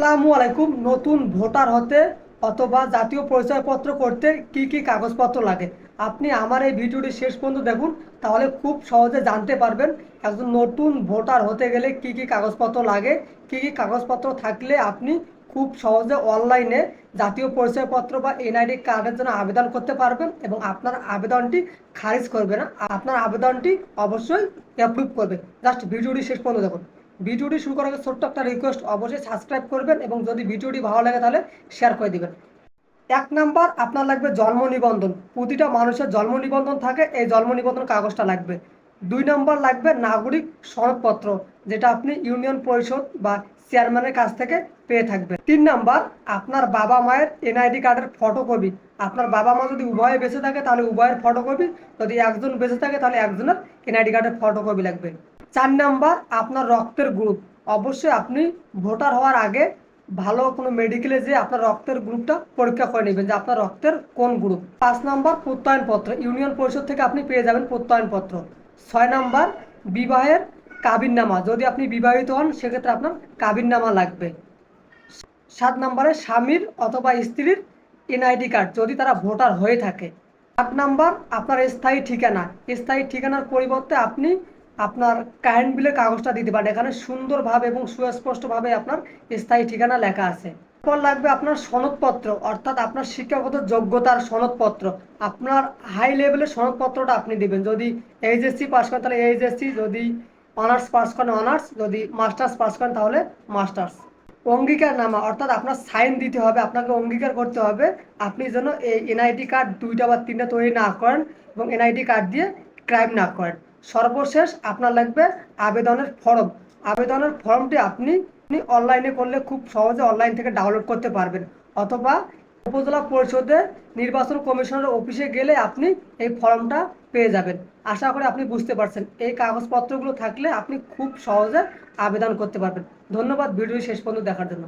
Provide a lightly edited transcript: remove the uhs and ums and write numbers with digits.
আসসালামু আলাইকুম। নতুন ভোটার হতে অথবা জাতীয় পরিচয়পত্র করতে কি কি কাগজপত্র লাগে, আপনি আমার এই ভিডিওটি শেষ পর্যন্ত দেখুন, তাহলে খুব সহজে জানতে পারবেন একজন নতুন ভোটার হতে গেলে কি কি কাগজপত্র লাগে, কি কি কাগজপত্র থাকলে আপনি খুব সহজে অনলাইনে জাতীয় পরিচয়পত্র বা এনআইডি কার্ডের জন্য আবেদন করতে পারবেন এবং আপনার আবেদনটি খারিজ করবে না, আপনার আবেদনটি অবশ্যই অ্যাপ্রুভ করবে। জাস্ট ভিডিওটি শেষ পর্যন্ত দেখুন। ভিডিওটি শুরু করার আগে ছোট্ট একটা রিকোয়েস্ট, অবশ্যই সাবস্ক্রাইব করবেন এবং যদি ভিডিওটি ভালো লাগে তাহলে শেয়ার করে দিবেন। 1 নাম্বার, আপনার লাগবে জন্ম নিবন্ধন। প্রতিটা মানুষের জন্ম নিবন্ধন থাকে, এই জন্ম নিবন্ধন কাগজটা লাগবে। 2 নাম্বার লাগবে নাগরিক সনদপত্র, যেটা আপনি ইউনিয়ন পরিষদ বা চেয়ারম্যানের কাছ থেকে পেয়ে থাকবেন। 3 নাম্বার, আপনার বাবা মায়ের এনআইডি কার্ডের ফটোকপি। আপনার বাবা মা যদি উভয়ে বেঁচে থাকে তাহলে উভয়ের ফটোকপি, যদি একজন বেঁচে থাকে তাহলে একজনের এনআইডি কার্ডের ফটোকপি লাগবে। 4 নাম্বার, আপনার রক্তের গ্রুপ। অবশ্যই আপনি ভোটার হওয়ার আগে ভালো কোনো মেডিকেলে যেয়ে আপনার রক্তের গ্রুপটা পরীক্ষা করে নেবেন যে আপনার রক্তের কোন গ্রুপ। 5 নাম্বার, প্রত্যয়নপত্র। ইউনিয়ন পরিষদ থেকে আপনি পেয়ে যাবেন প্রত্যয়নপত্র। 6 নাম্বার, বিবাহের কাবিননামা। যদি আপনি বিবাহিত হন সেক্ষেত্রে আপনার কাবিননামা লাগবে। 7 নাম্বারে স্বামীর অথবা স্ত্রীর এনআইডি কার্ড যদি তারা ভোটার হয়ে থাকে। 8 নাম্বার, আপনার স্থায়ী ঠিকানা। স্থায়ী ঠিকানার পরিবর্তে আপনি আপনার কারেন্ট বিলের কাগজটা দিতে পারেন, এখানে সুন্দরভাবে এবং সুস্পষ্টভাবে আপনার স্থায়ী ঠিকানা লেখা আছে। এরপর লাগবে আপনার সনদপত্র, অর্থাৎ আপনার শিক্ষাগত যোগ্যতার সনদপত্র। আপনার হাই লেভেলের সনদপত্রটা আপনি দেবেন, যদি এইচএসসি পাস করেন তাহলে এইচএসসি, যদি অনার্স পাস করেন অনার্স, যদি মাস্টার্স পাস করেন তাহলে মাস্টার্স। অঙ্গীকারনামা, অর্থাৎ আপনার সাইন দিতে হবে, আপনাকে অঙ্গীকার করতে হবে আপনি যেন এই এনআইডি কার্ড 2টা বা 3টা তৈরি না করেন এবং এনআইডি কার্ড দিয়ে ক্রাইম না করেন। সর্বশেষ আপনার লাগবে আবেদনের ফর্ম। আবেদনের ফর্মটি আপনি অনলাইনে করলে খুব সহজে অনলাইন থেকে ডাউনলোড করতে পারবেন, অথবা উপজেলা পরিষদে নির্বাচন কমিশনের অফিসে গেলে আপনি এই ফর্মটা পেয়ে যাবেন। আশা করি আপনি বুঝতে পারছেন, এই কাগজপত্রগুলো থাকলে আপনি খুব সহজে আবেদন করতে পারবেন। ধন্যবাদ ভিডিও শেষ পর্যন্ত দেখার জন্য।